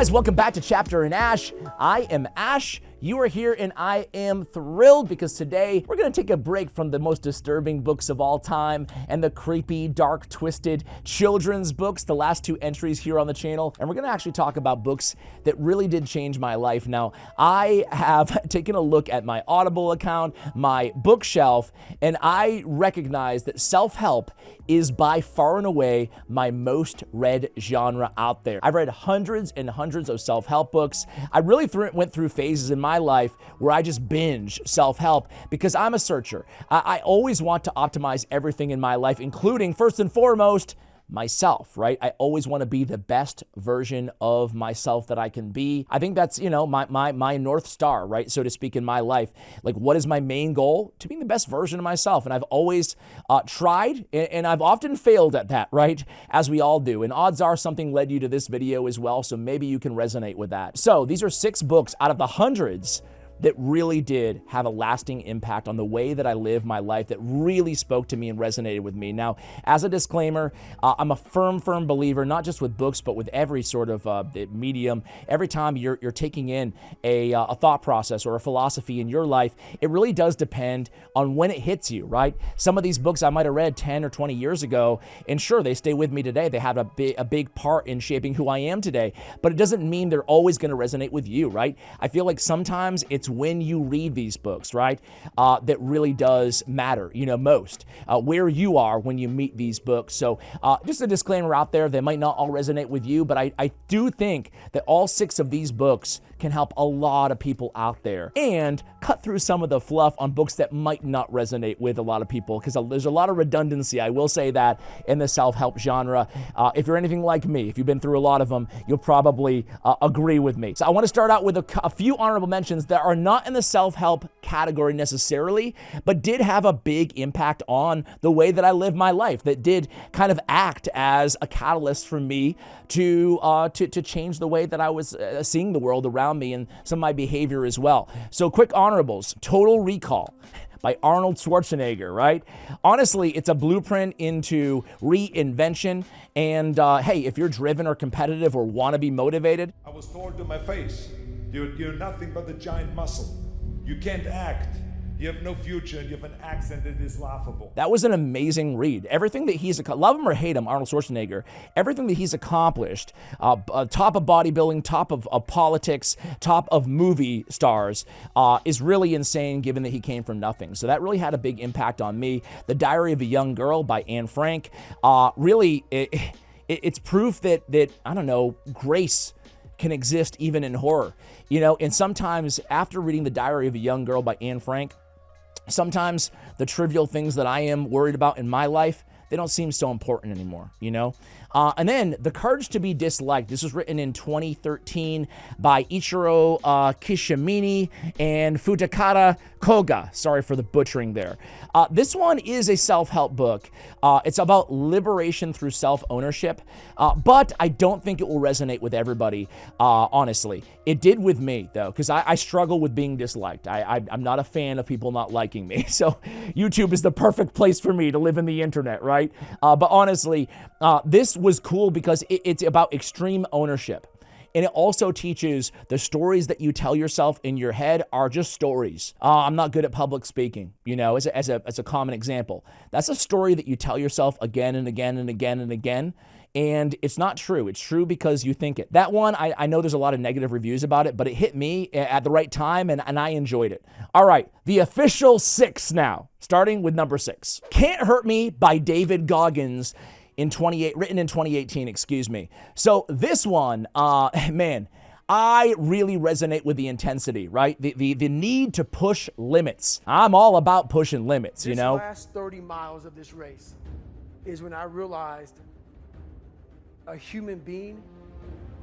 guys, welcome back to Chapter in Ash. I am Ash. You are here and I am thrilled because today we're going to take a break from the most disturbing books of all time and the creepy, dark, twisted children's books, the last two entries here on the channel. And we're going to actually talk about books that really did change my life. Now, I have taken a look at my Audible account, my bookshelf, and I recognize that self-help is by far and away my most read genre out there. I've read hundreds and hundreds of self-help books. I really went through phases in my life where I just binge self-help because I'm a searcher. I always want to optimize everything in my life, including, first and foremost, myself, right? I always want to be the best version of myself that I can be. I think that's, my North Star, right? So to speak, in my life. Like, what is my main goal? To be the best version of myself. And I've always tried, and I've often failed at that, right? As we all do. And odds are something led you to this video as well, so maybe you can resonate with that. So these are 6 books out of the hundreds that really did have a lasting impact on the way that I live my life, that really spoke to me and resonated with me. Now, as a disclaimer, I'm a firm believer, not just with books, but with every sort of medium. Every time you're taking in a thought process or a philosophy in your life, it really does depend on when it hits you, right? Some of these books I might have read 10 or 20 years ago, and sure, they stay with me today. They have a big part in shaping who I am today, but it doesn't mean they're always going to resonate with you, right? I feel like sometimes it's when you read these books, right, that really does matter, most, where you are when you meet these books. So just a disclaimer out there, they might not all resonate with you, but I do think that all 6 of these books can help a lot of people out there and cut through some of the fluff on books that might not resonate with a lot of people, because there's a lot of redundancy, I will say that, in the self-help genre. If you're anything like me, if you've been through a lot of them, you'll probably agree with me. So I want to start out with a few honorable mentions that are not in the self-help category necessarily, but did have a big impact on the way that I live my life, that did kind of act as a catalyst for me to change the way that I was seeing the world around me and some of my behavior as well. So quick honorables: Total Recall by Arnold Schwarzenegger, right? Honestly, it's a blueprint into reinvention. And hey, if you're driven or competitive or want to be motivated, I was told to my face, you're nothing but a giant muscle. You can't act. You have no future, and you have an accent that is laughable. That was an amazing read. Everything that he's, love him or hate him, Arnold Schwarzenegger, everything that he's accomplished, top of bodybuilding, top of politics, top of movie stars, is really insane given that he came from nothing. So that really had a big impact on me. The Diary of a Young Girl by Anne Frank, really, it's proof that, I don't know, grace can exist even in horror. And sometimes after reading The Diary of a Young Girl by Anne Frank, sometimes the trivial things that I am worried about in my life, they don't seem so important anymore, And then The Courage to be Disliked. This was written in 2013 by Ichiro Kishimini and Futakata Koga. Sorry for the butchering there. This one is a self-help book. It's about liberation through self-ownership, but I don't think it will resonate with everybody, honestly. It did with me, though, because I struggle with being disliked. I'm not a fan of people not liking me, so YouTube is the perfect place for me to live in the internet, right? But honestly, this was cool because it's about extreme ownership. And it also teaches the stories that you tell yourself in your head are just stories. I'm not good at public speaking, as a common example. That's a story that you tell yourself again and again and again and again. And it's not true. It's true because you think it. That one, I know there's a lot of negative reviews about it, but it hit me at the right time, and I enjoyed it. All right, the official 6 now, starting with number 6. Can't Hurt Me by David Goggins, written in 2018, excuse me. So this one, man, I really resonate with the intensity, right? The need to push limits. I'm all about pushing limits, This last 30 miles of this race is when I realized a human being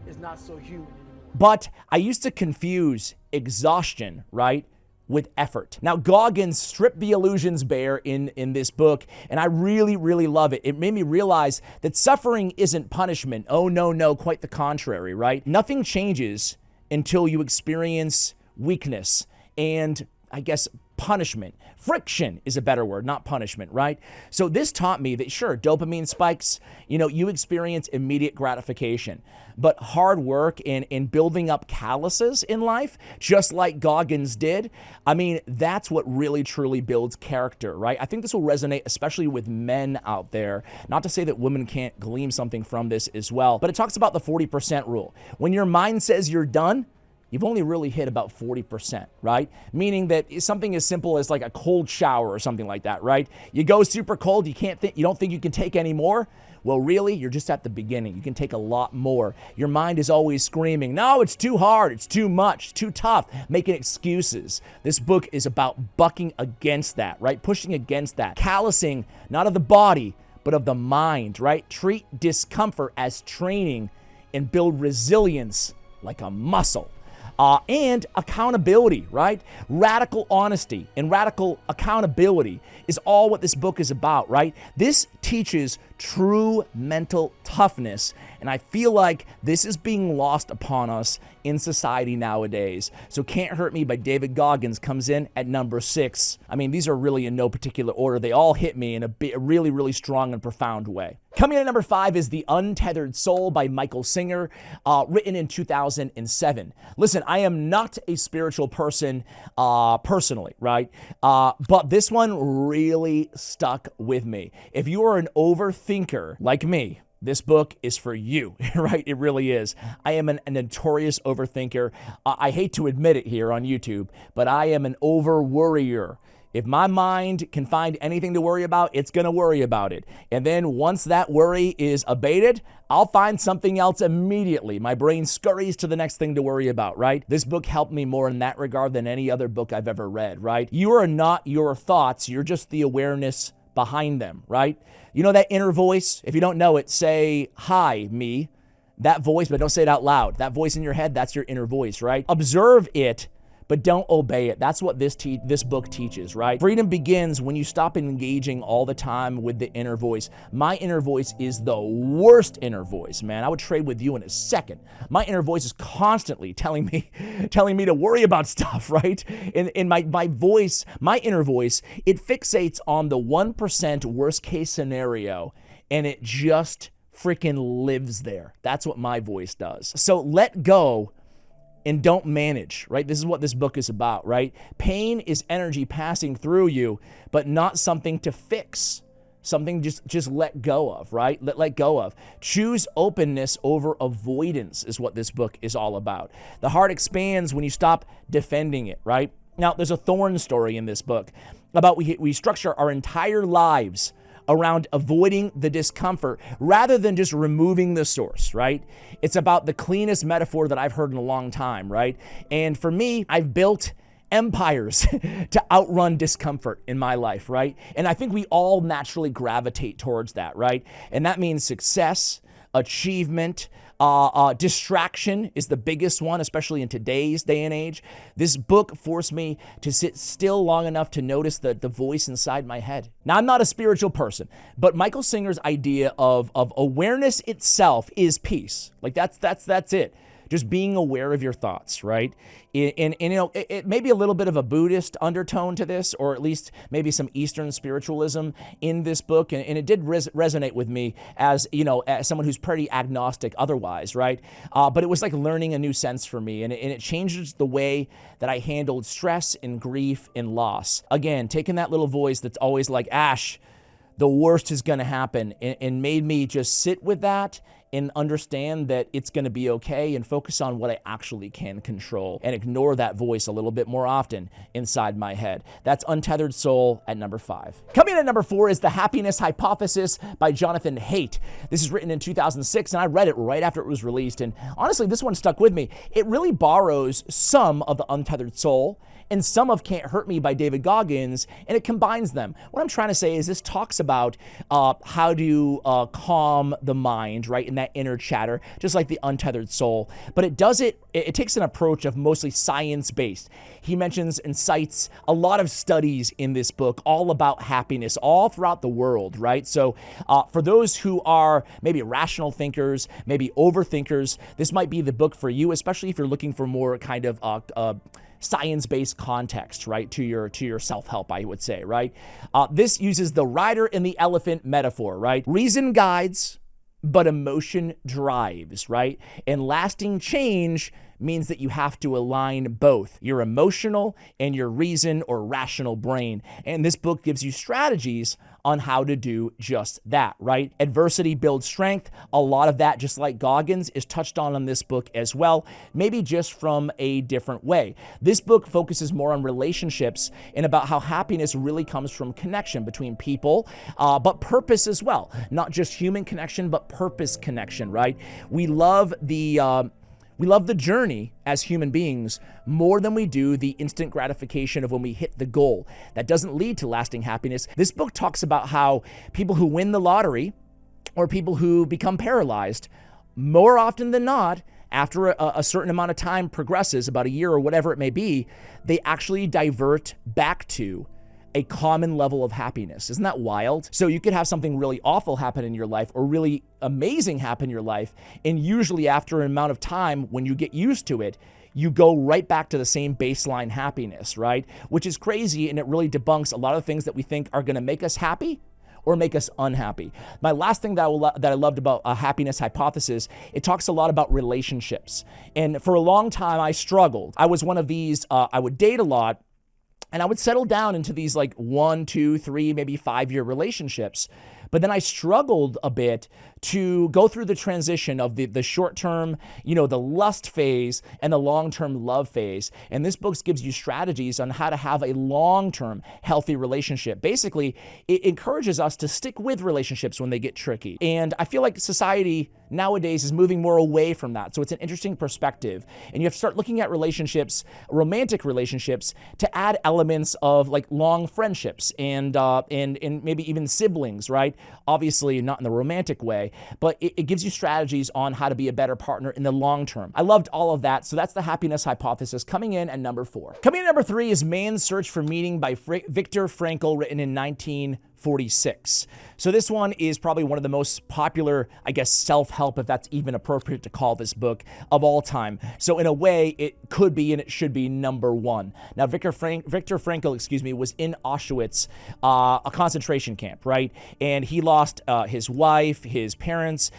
is not so human anymore. But I used to confuse exhaustion, right, with effort. Now, Goggins stripped the illusions bare in this book, and I really, really love it. It made me realize that suffering isn't punishment. Oh, no, quite the contrary, right? Nothing changes until you experience weakness and, I guess, punishment. Friction is a better word, not punishment, right? So this taught me that, sure, dopamine spikes, you experience immediate gratification, but hard work in building up calluses in life, just like Goggins did, I mean, that's what really truly builds character, right? I think this will resonate especially with men out there. Not to say that women can't glean something from this as well, but it talks about the 40% rule. When your mind says you're done, you've only really hit about 40%, right? Meaning that something as simple as like a cold shower or something like that, right? You go super cold, you don't think you can take any more? Well, really, you're just at the beginning. You can take a lot more. Your mind is always screaming, no, it's too hard, it's too much, too tough, making excuses. This book is about bucking against that, right? Pushing against that. Callousing, not of the body, but of the mind, right? Treat discomfort as training and build resilience like a muscle. And accountability, right? Radical honesty and radical accountability is all what this book is about, right? This teaches true mental toughness, and I feel like this is being lost upon us in society nowadays. So Can't Hurt Me by David Goggins comes in at number 6. I mean, these are really in no particular order. They all hit me in a really, really strong and profound way. Coming in at number 5 is The Untethered Soul by Michael Singer, written in 2007. Listen, I am not a spiritual person personally, right? But this one really stuck with me. If you are an overthinker like me, this book is for you, right? It really is. I am a notorious overthinker. I hate to admit it here on YouTube, but I am an over-worrier. If my mind can find anything to worry about, it's going to worry about it. And then once that worry is abated, I'll find something else immediately. My brain scurries to the next thing to worry about, right? This book helped me more in that regard than any other book I've ever read, right? You are not your thoughts. You're just the awareness behind them, right? You know that inner voice? If you don't know it, say, hi, me. That voice, but don't say it out loud. That voice in your head, that's your inner voice, right? Observe it, but don't obey it. That's what this book teaches, right? Freedom begins when you stop engaging all the time with the inner voice. My inner voice is the worst inner voice, man. I would trade with you in a second. My inner voice is constantly telling me to worry about stuff, right? And my voice, my inner voice, it fixates on the 1% worst case scenario, and it just freaking lives there. That's what my voice does. So let go and don't manage, right? This is what this book is about, right? Pain is energy passing through you, but not something to fix. Something just let go of, right? Let go of. Choose openness over avoidance is what this book is all about. The heart expands when you stop defending it, right? Now, there's a thorn story in this book about we structure our entire lives around avoiding the discomfort rather than just removing the source, right? It's about the cleanest metaphor that I've heard in a long time, right? And for me, I've built empires to outrun discomfort in my life, right? And I think we all naturally gravitate towards that, right? And that means success, achievement, distraction is the biggest one, especially in today's day and age. This book forced me to sit still long enough to notice the voice inside my head. Now, I'm not a spiritual person, but Michael Singer's idea of awareness itself is peace. Like that's it. Just being aware of your thoughts, right? And it may be a little bit of a Buddhist undertone to this, or at least maybe some Eastern spiritualism in this book. And it did resonate with me as someone who's pretty agnostic otherwise, right? But it was like learning a new sense for me. And it changes the way that I handled stress and grief and loss. Again, taking that little voice that's always like, Ash, the worst is going to happen, and made me just sit with that and understand that it's going to be okay and focus on what I actually can control and ignore that voice a little bit more often inside my head. That's Untethered Soul at number 5. Coming in at number 4 is The Happiness Hypothesis by Jonathan Haidt. This is written in 2006, and I read it right after it was released. And honestly, this one stuck with me. It really borrows some of The Untethered Soul and some of Can't Hurt Me by David Goggins, and it combines them. What I'm trying to say is this talks about how to calm the mind, right? And and that inner chatter, just like the untethered soul. But it does it takes an approach of mostly science-based. He mentions and cites a lot of studies in this book all about happiness all throughout the world, right? So for those who are maybe rational thinkers, maybe overthinkers, this might be the book for you, especially if you're looking for more kind of science-based context, right, to your self-help, I would say, right? This uses the rider and the elephant metaphor, right? Reason guides, but emotion drives, right? And lasting change means that you have to align both your emotional and your reason or rational brain. And this book gives you strategies on how to do just that, right? Adversity builds strength. A lot of that, just like Goggins, is touched on in this book as well, maybe just from a different way. This book focuses more on relationships and about how happiness really comes from connection between people, but purpose as well. Not just human connection, but purpose connection, right? We love the journey as human beings more than we do the instant gratification of when we hit the goal. That doesn't lead to lasting happiness. This book talks about how people who win the lottery or people who become paralyzed, more often than not, after a certain amount of time progresses, about a year or whatever it may be, they actually divert back to a common level of happiness. Isn't that wild? So you could have something really awful happen in your life or really amazing happen in your life, and usually after an amount of time, when you get used to it, you go right back to the same baseline happiness, right? Which is crazy, and it really debunks a lot of things that we think are going to make us happy or make us unhappy. My last thing that I loved about a happiness hypothesis, it talks a lot about relationships. And for a long time, I struggled. I was one of these, I would date a lot, and I would settle down into these like 1, 2, 3, maybe 5-year relationships. But then I struggled a bit to go through the transition of the short-term, the lust phase and the long-term love phase. And this book gives you strategies on how to have a long-term healthy relationship. Basically, it encourages us to stick with relationships when they get tricky. And I feel like society nowadays is moving more away from that. So it's an interesting perspective. And you have to start looking at relationships, romantic relationships, to add elements of like long friendships and maybe even siblings, right? Obviously not in the romantic way, but it gives you strategies on how to be a better partner in the long term. I loved all of that. So that's the happiness hypothesis coming in at number 4. Coming in at number 3 is Man's Search for Meaning by Viktor Frankl, written in 1946. So this one is probably one of the most popular, I guess, self-help, if that's even appropriate to call this book, of all time. So in a way, it could be and it should be number 1. Now, Viktor Frankl, was in Auschwitz, a concentration camp, right? And he lost his wife, his parents,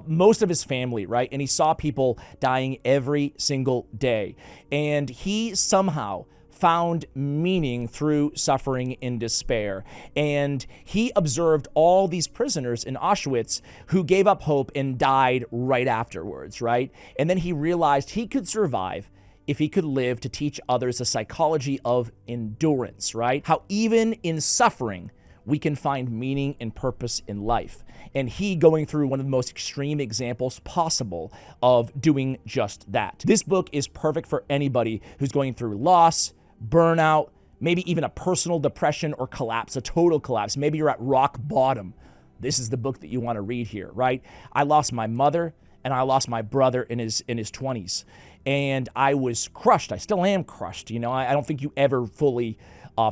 most of his family, right? And he saw people dying every single day. And he somehow found meaning through suffering and despair. And he observed all these prisoners in Auschwitz who gave up hope and died right afterwards, right? And then he realized he could survive if he could live to teach others the psychology of endurance, right? How even in suffering, we can find meaning and purpose in life. And he going through one of the most extreme examples possible of doing just that. This book is perfect for anybody who's going through loss, burnout, maybe even a personal depression or collapse, a total collapse. Maybe you're at rock bottom. This is the book that you want to read here, right? I lost my mother and I lost my brother in his 20s. And I was crushed. I still am crushed. I don't think you ever fully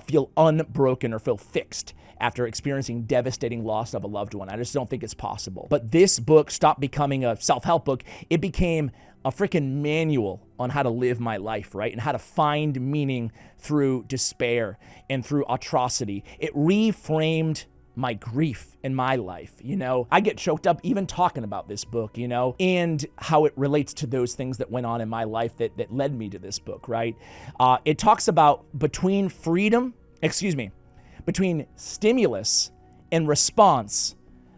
feel unbroken or feel fixed after experiencing devastating loss of a loved one. I just don't think it's possible. But this book stopped becoming a self-help book. It became a freaking manual on how to live my life, right? And how to find meaning through despair and through atrocity. It reframed my grief in my life, I get choked up even talking about this book, and how it relates to those things that went on in my life that led me to this book, right? It talks about between stimulus and response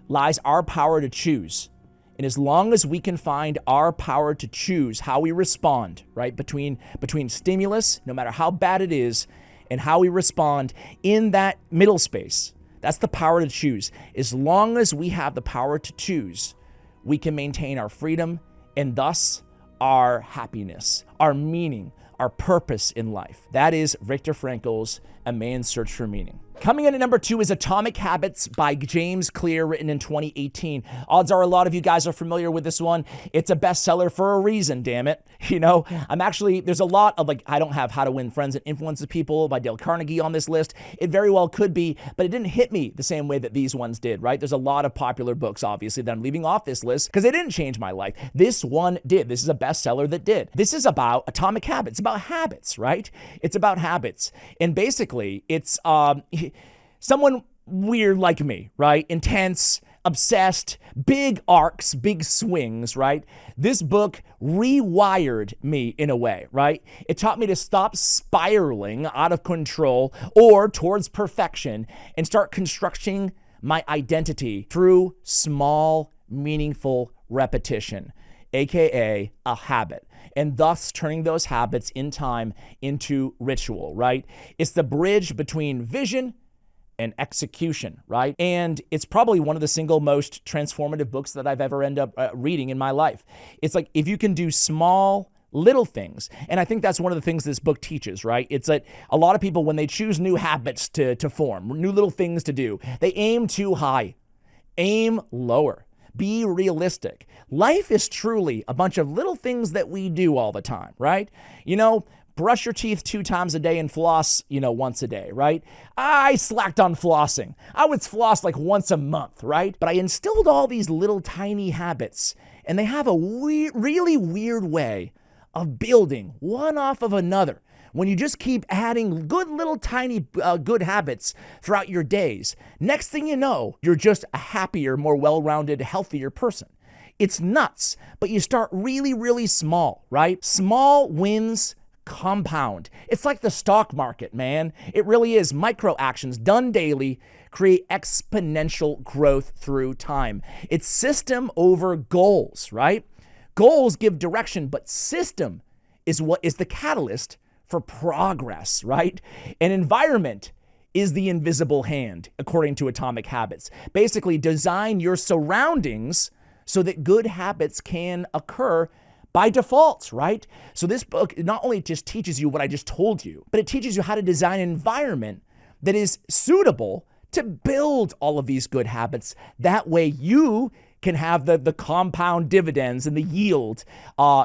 lies our power to choose. And as long as we can find our power to choose how we respond, right, between stimulus, no matter how bad it is, and how we respond in that middle space, that's the power to choose. As long as we have the power to choose, we can maintain our freedom and thus our happiness, our meaning, our purpose in life. That is Viktor Frankl's A Man's Search for Meaning. Coming in at number 2 is Atomic Habits by James Clear, written in 2018. Odds are a lot of you guys are familiar with this one. It's a bestseller for a reason, damn it. There's a lot of I don't have How to Win Friends and Influence People by Dale Carnegie on this list. It very well could be, but it didn't hit me the same way that these ones did, right? There's a lot of popular books, obviously, that I'm leaving off this list because they didn't change my life. This one did. This is a bestseller that did. This is about atomic habits. It's about habits, right? It's about habits. And basically, it's someone weird like me, right? Intense, obsessed, big arcs, big swings, right? This book rewired me in a way, right? It taught me to stop spiraling out of control or towards perfection and start constructing my identity through small, meaningful repetition, aka a habit, and thus turning those habits in time into ritual, right? It's the bridge between vision and execution, right? And it's probably one of the single most transformative books that I've ever ended up reading in my life. It's like if you can do small, little things, and I think that's one of the things this book teaches, right? It's that a lot of people, when they choose new habits to form, new little things to do, they aim too high. Aim lower. Be realistic. Life is truly a bunch of little things that we do all the time, right? Brush your teeth 2 times a day and floss, once a day, right? I slacked on flossing. I would floss once a month, right? But I instilled all these little tiny habits, and they have a really weird way of building one off of another. When you just keep adding good little tiny good habits throughout your days, next thing you know, you're just a happier, more well-rounded, healthier person. It's nuts, but you start really, really small, right? Small wins compound. It's like the stock market, man. It really is. Micro actions done daily create exponential growth through time. It's system over goals, right? Goals give direction, but system is what is the catalyst for progress, right? An environment is the invisible hand, according to Atomic Habits. Basically, design your surroundings so that good habits can occur by default, right? So this book not only just teaches you what I just told you, but it teaches you how to design an environment that is suitable to build all of these good habits. That way you can have the compound dividends and the yield,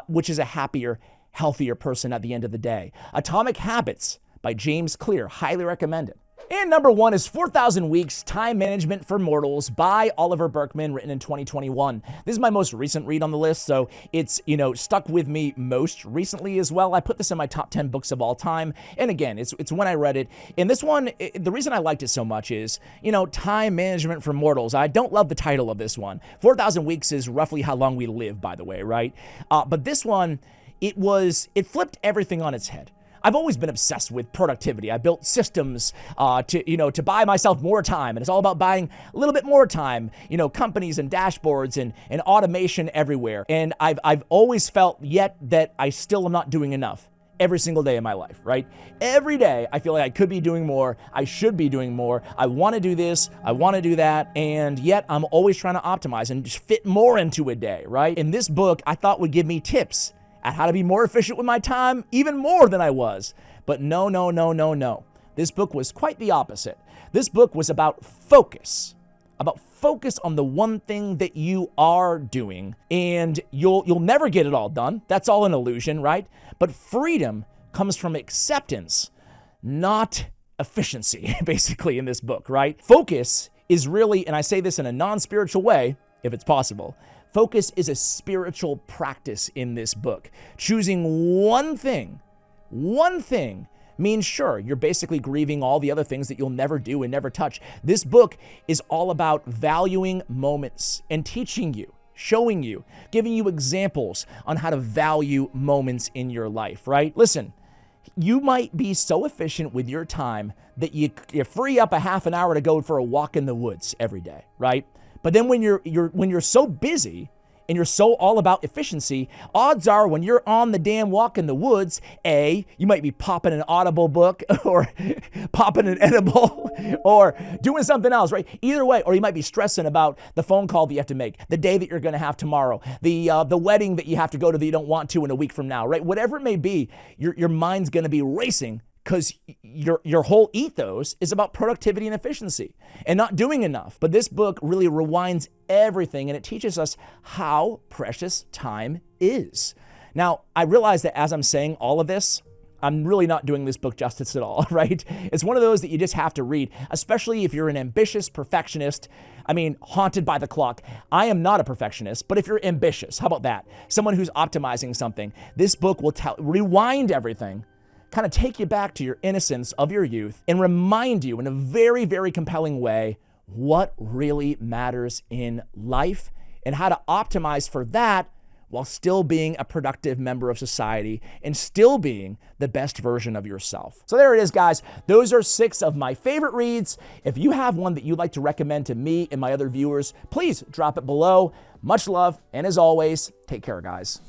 which is a happier, healthier person at the end of the day. Atomic Habits by James Clear, highly recommended. And number 1 is 4,000 Weeks, Time Management for Mortals by Oliver Burkeman, written in 2021. This is my most recent read on the list, so it's, stuck with me most recently as well. I put this in my top 10 books of all time. And again, it's when I read it. And this one, the reason I liked it so much is, Time Management for Mortals. I don't love the title of this one. 4,000 Weeks is roughly how long we live, by the way, right? But this one, it flipped everything on its head. I've always been obsessed with productivity. I built systems to buy myself more time, and it's all about buying a little bit more time, companies and dashboards and automation everywhere. And I've always felt yet that I still am not doing enough every single day of my life, right? Every day I feel like I could be doing more, I should be doing more, I want to do this, I want to do that, and yet I'm always trying to optimize and just fit more into a day, right? And this book I thought would give me tips at how to be more efficient with my time, even more than I was. But no. This book was quite the opposite. This book was about focus on the one thing that you are doing, and you'll never get it all done. That's all an illusion, right? But freedom comes from acceptance, not efficiency, basically, in this book, right? Focus is really, and I say this in a non-spiritual way, if it's possible, focus is a spiritual practice in this book. Choosing one thing means, sure, you're basically grieving all the other things that you'll never do and never touch. This book is all about valuing moments and teaching you, showing you, giving you examples on how to value moments in your life, right? Listen, you might be so efficient with your time that you free up a half an hour to go for a walk in the woods every day, right? But then when you're so busy and you're so all about efficiency, odds are when you're on the damn walk in the woods, you might be popping an Audible book or popping an edible or doing something else, right? Either way, or you might be stressing about the phone call that you have to make, the day that you're going to have tomorrow, the wedding that you have to go to that you don't want to in a week from now, right? Whatever it may be, your mind's going to be racing because your whole ethos is about productivity and efficiency and not doing enough. But this book really rewinds everything, and it teaches us how precious time is. Now, I realize that as I'm saying all of this, I'm really not doing this book justice at all, right? It's one of those that you just have to read, especially if you're an ambitious perfectionist. I mean, haunted by the clock. I am not a perfectionist, but if you're ambitious, how about that? Someone who's optimizing something, this book will rewind everything, kind of take you back to your innocence of your youth and remind you in a very, very compelling way what really matters in life and how to optimize for that while still being a productive member of society and still being the best version of yourself. So there it is, guys. Those are 6 of my favorite reads. If you have one that you'd like to recommend to me and my other viewers, please drop it below. Much love, and as always, take care, guys.